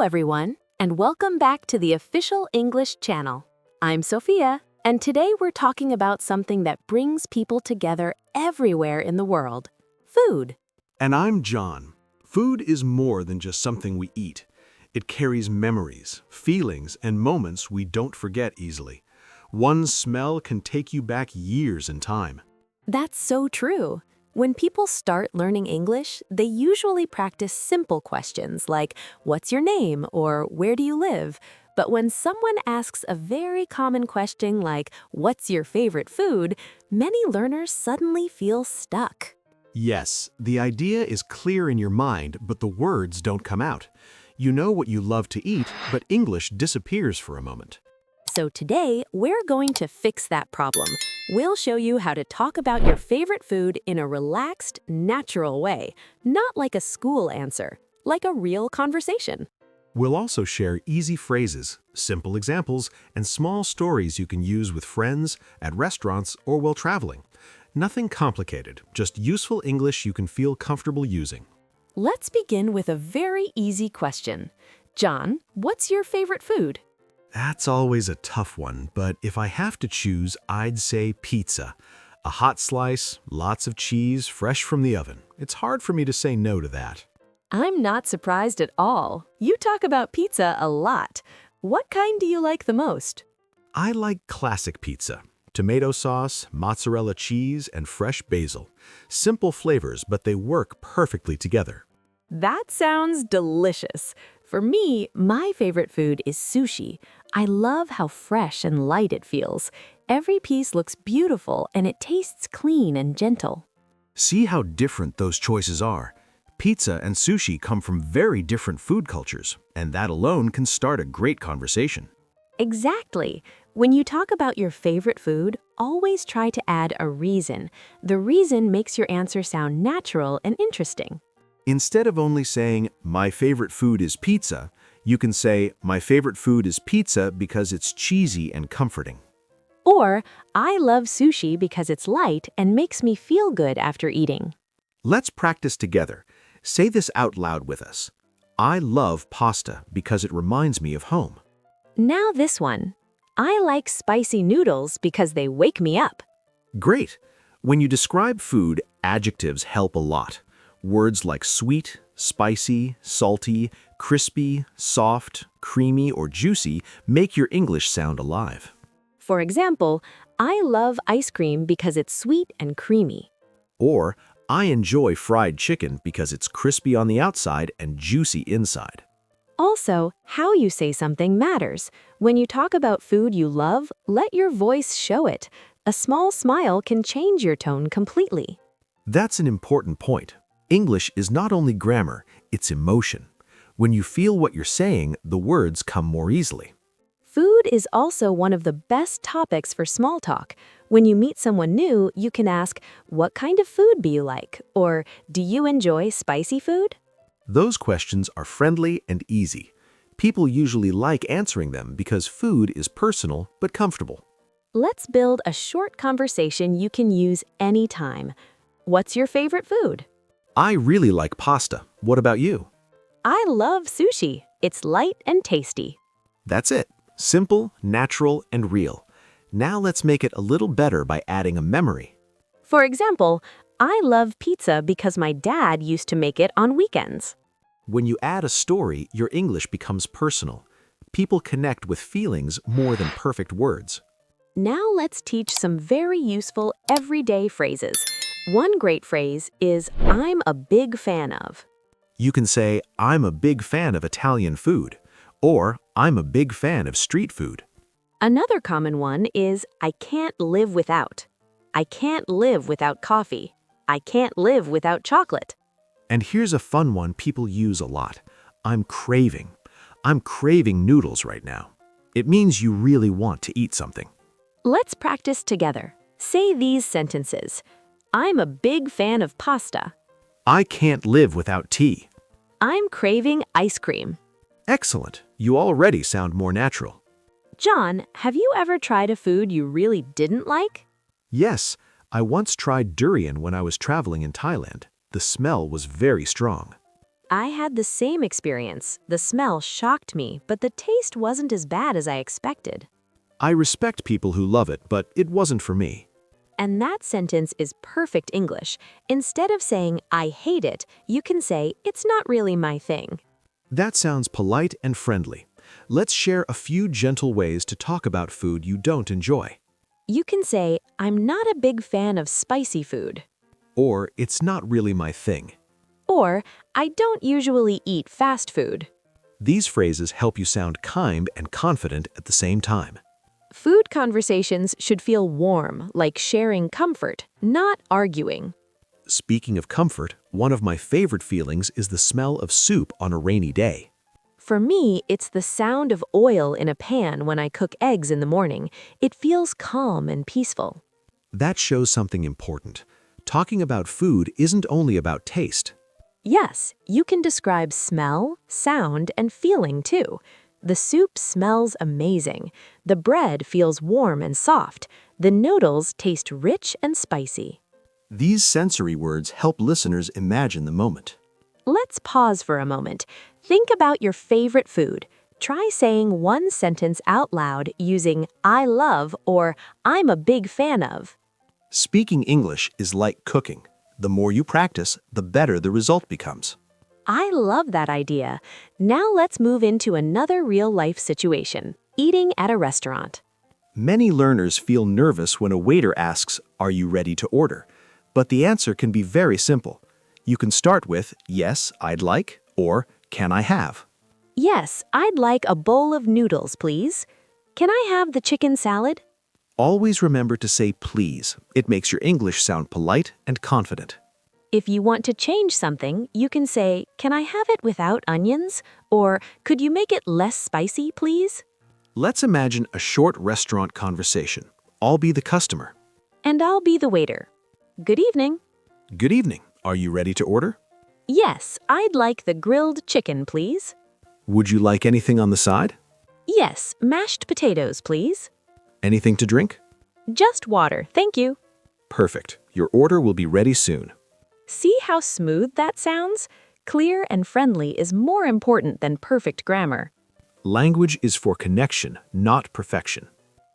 everyone, and welcome back to the official English channel. I'm Sophia, and today we're talking about something that brings people together everywhere in the world: food. And I'm John. Food is more than just something we eat. It carries memories, feelings, and moments we don't forget easily. One smell can take you back years in time. That's so true. When people start learning English, they usually practice simple questions like, "What's your name?" or "Where do you live?" But when someone asks a very common question like, "What's your favorite food?" many learners suddenly feel stuck. Yes, the idea is clear in your mind, but the words don't come out. You know what you love to eat, but English disappears for a moment. So today, we're going to fix that problem. We'll show you how to talk about your favorite food in a relaxed, natural way, not like a school answer, like a real conversation. We'll also share easy phrases, simple examples, and small stories you can use with friends, at restaurants, or while traveling. Nothing complicated, just useful English you can feel comfortable using. Let's begin with a very easy question. John, what's your favorite food? That's always a tough one, but if I have to choose, I'd say pizza. A hot slice, lots of cheese, fresh from the oven. It's hard for me to say no to that. I'm not surprised at all. You talk about pizza a lot. What kind do you like the most? I like classic pizza. Tomato sauce, mozzarella cheese, and fresh basil. Simple flavors, but they work perfectly together. That sounds delicious. For me, my favorite food is sushi. I love how fresh and light it feels. Every piece looks beautiful and it tastes clean and gentle. See how different those choices are. Pizza and sushi come from very different food cultures, and that alone can start a great conversation. Exactly. When you talk about your favorite food, always try to add a reason. The reason makes your answer sound natural and interesting. Instead of only saying, "My favorite food is pizza," you can say, "My favorite food is pizza because it's cheesy and comforting." Or, "I love sushi because it's light and makes me feel good after eating." Let's practice together. Say this out loud with us. I love pasta because it reminds me of home. Now this one. I like spicy noodles because they wake me up. Great! When you describe food, adjectives help a lot. Words like sweet, spicy, salty, crispy, soft, creamy, or juicy make your English sound alive. For example, I love ice cream because it's sweet and creamy. Or, I enjoy fried chicken because it's crispy on the outside and juicy inside. Also, how you say something matters. When you talk about food you love, let your voice show it. A small smile can change your tone completely. That's an important point. English is not only grammar, it's emotion. When you feel what you're saying, the words come more easily. Food is also one of the best topics for small talk. When you meet someone new, you can ask, "What kind of food do you like?" or "Do you enjoy spicy food?" Those questions are friendly and easy. People usually like answering them because food is personal but comfortable. Let's build a short conversation you can use anytime. What's your favorite food? I really like pasta. What about you? I love sushi. It's light and tasty. That's it. Simple, natural, and real. Now let's make it a little better by adding a memory. For example, I love pizza because my dad used to make it on weekends. When you add a story, your English becomes personal. People connect with feelings more than perfect words. Now let's teach some very useful everyday phrases. One great phrase is, "I'm a big fan of." You can say, "I'm a big fan of Italian food," or "I'm a big fan of street food." Another common one is, "I can't live without." I can't live without coffee. I can't live without chocolate. And here's a fun one people use a lot. I'm craving. I'm craving noodles right now. It means you really want to eat something. Let's practice together. Say these sentences. I'm a big fan of pasta. I can't live without tea. I'm craving ice cream. Excellent. You already sound more natural. John, have you ever tried a food you really didn't like? Yes, I once tried durian when I was traveling in Thailand. The smell was very strong. I had the same experience. The smell shocked me, but the taste wasn't as bad as I expected. I respect people who love it, but it wasn't for me. And that sentence is perfect English. Instead of saying, I hate it, you can say, it's not really my thing. That sounds polite and friendly. Let's share a few gentle ways to talk about food you don't enjoy. You can say, I'm not a big fan of spicy food. Or, it's not really my thing. Or, I don't usually eat fast food. These phrases help you sound kind and confident at the same time. Food conversations should feel warm, like sharing comfort, not arguing. Speaking of comfort, one of my favorite feelings is the smell of soup on a rainy day. For me, it's the sound of oil in a pan when I cook eggs in the morning. It feels calm and peaceful. That shows something important. Talking about food isn't only about taste. Yes, you can describe smell, sound, and feeling too. The soup smells amazing. The bread feels warm and soft. The noodles taste rich and spicy. These sensory words help listeners imagine the moment. Let's pause for a moment. Think about your favorite food. Try saying one sentence out loud using I love or I'm a big fan of. Speaking English is like cooking. The more you practice, the better the result becomes. I love that idea. Now let's move into another real-life situation, eating at a restaurant. Many learners feel nervous when a waiter asks, "Are you ready to order?" But the answer can be very simple. You can start with, "Yes, I'd like," or "Can I have?" Yes, I'd like a bowl of noodles, please. Can I have the chicken salad? Always remember to say please. It makes your English sound polite and confident. If you want to change something, you can say, can I have it without onions? Or could you make it less spicy, please? Let's imagine a short restaurant conversation. I'll be the customer. And I'll be the waiter. Good evening. Good evening. Are you ready to order? Yes, I'd like the grilled chicken, please. Would you like anything on the side? Yes, mashed potatoes, please. Anything to drink? Just water, thank you. Perfect. Your order will be ready soon. See how smooth that sounds? Clear and friendly is more important than perfect grammar. Language is for connection, not perfection.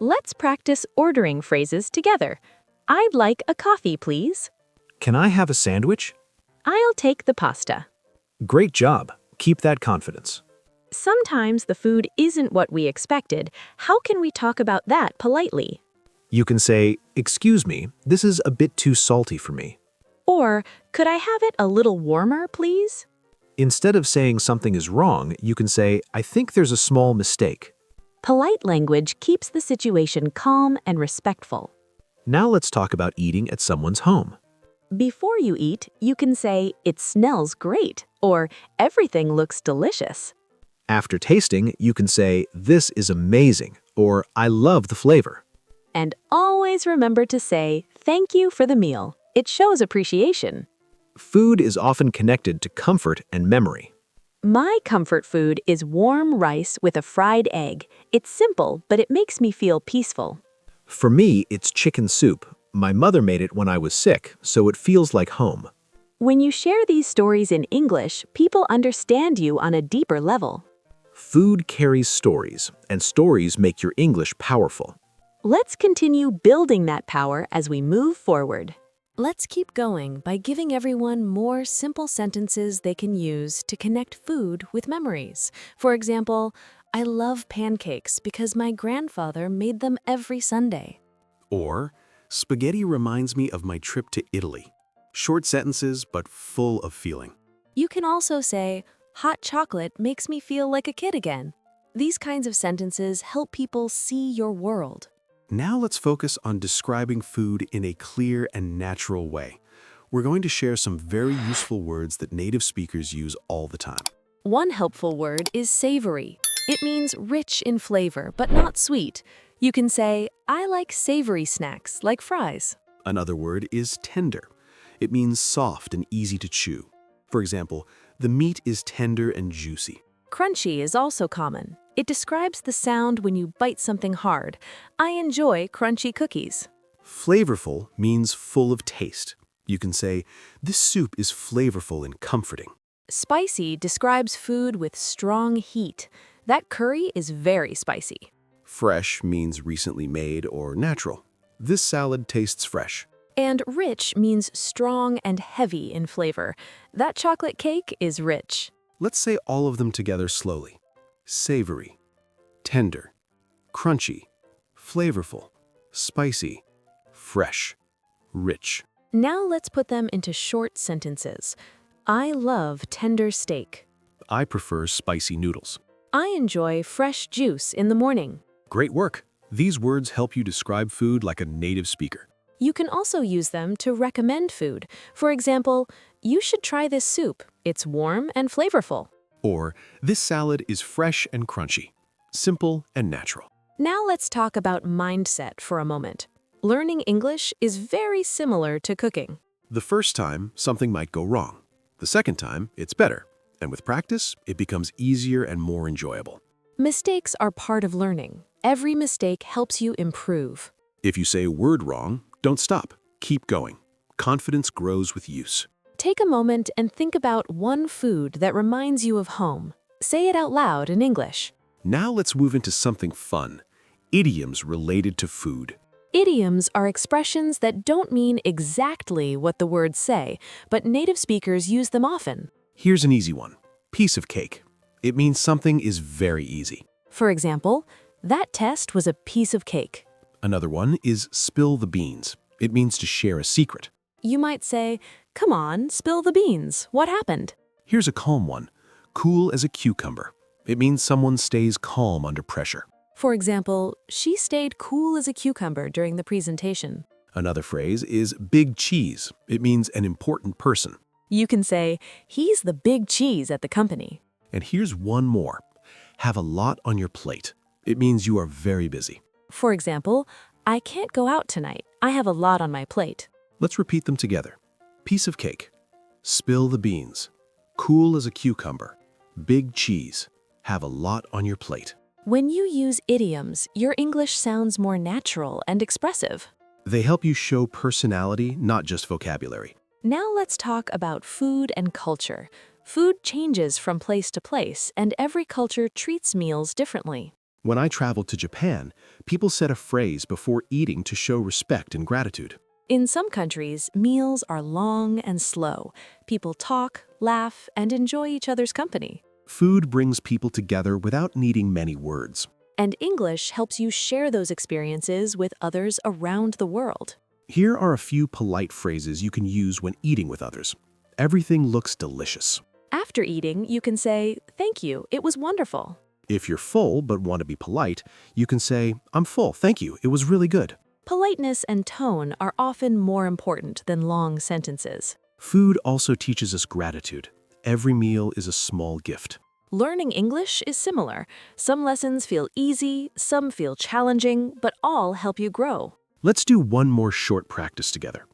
Let's practice ordering phrases together. I'd like a coffee, please. Can I have a sandwich? I'll take the pasta. Great job. Keep that confidence. Sometimes the food isn't what we expected. How can we talk about that politely? You can say, "Excuse me, this is a bit too salty for me." Or, could I have it a little warmer, please? Instead of saying something is wrong, you can say, "I think there's a small mistake." Polite language keeps the situation calm and respectful. Now let's talk about eating at someone's home. Before you eat, you can say, it smells great, or everything looks delicious. After tasting, you can say, "This is amazing," or "I love the flavor." And always remember to say, thank you for the meal. It shows appreciation. Food is often connected to comfort and memory. My comfort food is warm rice with a fried egg. It's simple, but it makes me feel peaceful. For me, it's chicken soup. My mother made it when I was sick, so it feels like home. When you share these stories in English, people understand you on a deeper level. Food carries stories, and stories make your English powerful. Let's continue building that power as we move forward. Let's keep going by giving everyone more simple sentences they can use to connect food with memories. For example, I love pancakes because my grandfather made them every Sunday. Or, spaghetti reminds me of my trip to Italy. Short sentences, but full of feeling. You can also say, hot chocolate makes me feel like a kid again. These kinds of sentences help people see your world. Now let's focus on describing food in a clear and natural way. We're going to share some very useful words that native speakers use all the time. One helpful word is savory. It means rich in flavor, but not sweet. You can say, I like savory snacks, like fries. Another word is tender. It means soft and easy to chew. For example, the meat is tender and juicy. Crunchy is also common. It describes the sound when you bite something hard. I enjoy crunchy cookies. Flavorful means full of taste. You can say, this soup is flavorful and comforting. Spicy describes food with strong heat. That curry is very spicy. Fresh means recently made or natural. This salad tastes fresh. And rich means strong and heavy in flavor. That chocolate cake is rich. Let's say all of them together slowly. Savory, tender, crunchy, flavorful, spicy, fresh, rich. Now let's put them into short sentences. I love tender steak. I prefer spicy noodles. I enjoy fresh juice in the morning. Great work! These words help you describe food like a native speaker. You can also use them to recommend food. For example, you should try this soup. It's warm and flavorful. Or, this salad is fresh and crunchy, simple and natural. Now let's talk about mindset for a moment. Learning English is very similar to cooking. The first time, something might go wrong. The second time, it's better. And with practice, it becomes easier and more enjoyable. Mistakes are part of learning. Every mistake helps you improve. If you say a word wrong, don't stop. Keep going. Confidence grows with use. Take a moment and think about one food that reminds you of home. Say it out loud in English. Now let's move into something fun. Idioms related to food. Idioms are expressions that don't mean exactly what the words say, but native speakers use them often. Here's an easy one. Piece of cake. It means something is very easy. For example, that test was a piece of cake. Another one is spill the beans. It means to share a secret. You might say, come on, spill the beans. What happened? Here's a calm one. Cool as a cucumber. It means someone stays calm under pressure. For example, she stayed cool as a cucumber during the presentation. Another phrase is big cheese. It means an important person. You can say, he's the big cheese at the company. And here's one more. Have a lot on your plate. It means you are very busy. For example, I can't go out tonight. I have a lot on my plate. Let's repeat them together. Piece of cake. Spill the beans. Cool as a cucumber. Big cheese. Have a lot on your plate. When you use idioms, your English sounds more natural and expressive. They help you show personality, not just vocabulary. Now let's talk about food and culture. Food changes from place to place, and every culture treats meals differently. When I traveled to Japan, people said a phrase before eating to show respect and gratitude. In some countries, meals are long and slow. People talk, laugh, and enjoy each other's company. Food brings people together without needing many words. And English helps you share those experiences with others around the world. Here are a few polite phrases you can use when eating with others. Everything looks delicious. After eating, you can say, thank you, it was wonderful. If you're full but want to be polite, you can say, I'm full, thank you, it was really good. Politeness and tone are often more important than long sentences. Food also teaches us gratitude. Every meal is a small gift. Learning English is similar. Some lessons feel easy, some feel challenging, but all help you grow. Let's do one more short practice together.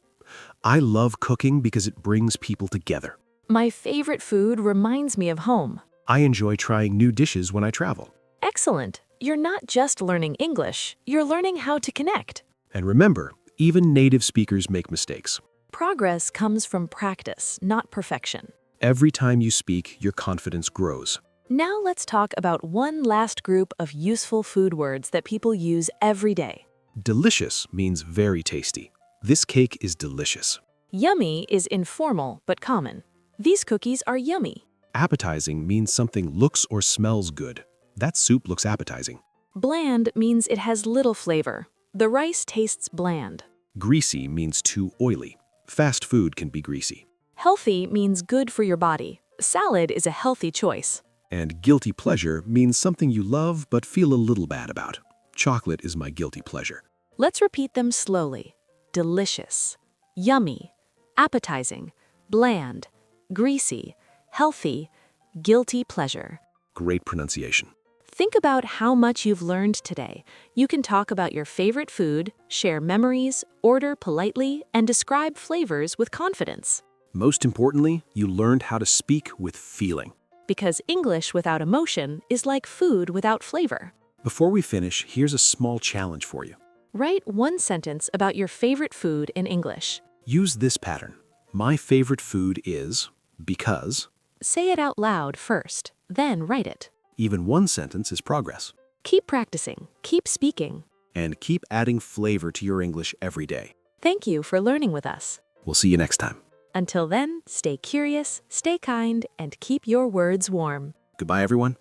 I love cooking because it brings people together. My favorite food reminds me of home. I enjoy trying new dishes when I travel. Excellent. You're not just learning English, you're learning how to connect. And remember, even native speakers make mistakes. Progress comes from practice, not perfection. Every time you speak, your confidence grows. Now let's talk about one last group of useful food words that people use every day. Delicious means very tasty. This cake is delicious. Yummy is informal but common. These cookies are yummy. Appetizing means something looks or smells good. That soup looks appetizing. Bland means it has little flavor. The rice tastes bland. Greasy means too oily. Fast food can be greasy. Healthy means good for your body. Salad is a healthy choice. And guilty pleasure means something you love but feel a little bad about. Chocolate is my guilty pleasure. Let's repeat them slowly. Delicious, yummy, appetizing, bland, greasy, healthy, guilty pleasure. Great pronunciation. Think about how much you've learned today. You can talk about your favorite food, share memories, order politely, and describe flavors with confidence. Most importantly, you learned how to speak with feeling. Because English without emotion is like food without flavor. Before we finish, here's a small challenge for you. Write one sentence about your favorite food in English. Use this pattern. My favorite food is because, Say it out loud first, then write it. Even one sentence is progress. Keep practicing, keep speaking. And keep adding flavor to your English every day. Thank you for learning with us. We'll see you next time. Until then, stay curious, stay kind, and keep your words warm. Goodbye, everyone.